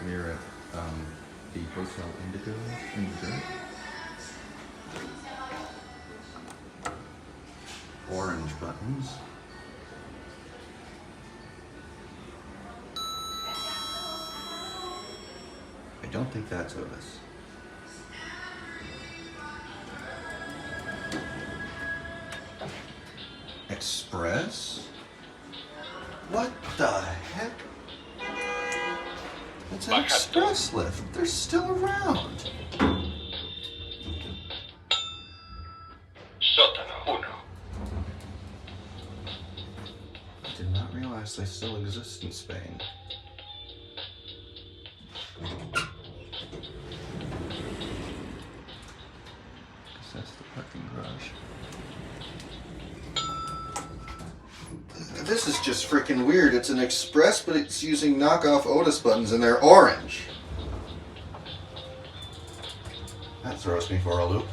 we were at the Hotel Indigo in Madrid. Orange buttons. I don't think that's Otis. Express? What the heck? It's an express lift. They're still around. I did not realize they still exist in Spain. That's the parking garage. This is just freaking weird. It's an express, but it's using knockoff Otis buttons and they're orange. That throws me for a loop.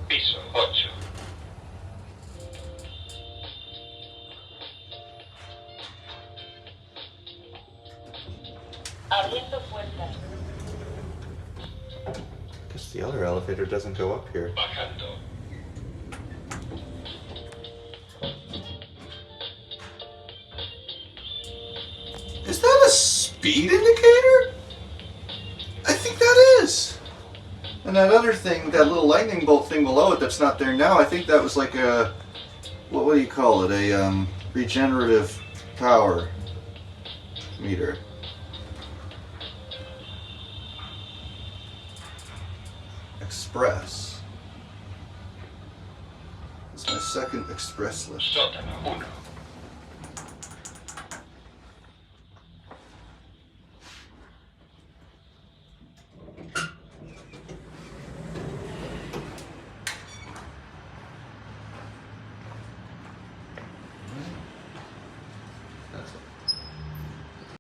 Piso 8. Abriendo puerta. Guess the other elevator doesn't go up here. Bajando. Is that a speed indicator? I think that is. And that other thing, that little lightning bolt thing below it that's not there now, I think that was like a, what do you call it? A regenerative power meter. Express. It's my second express lift. Sótano 1.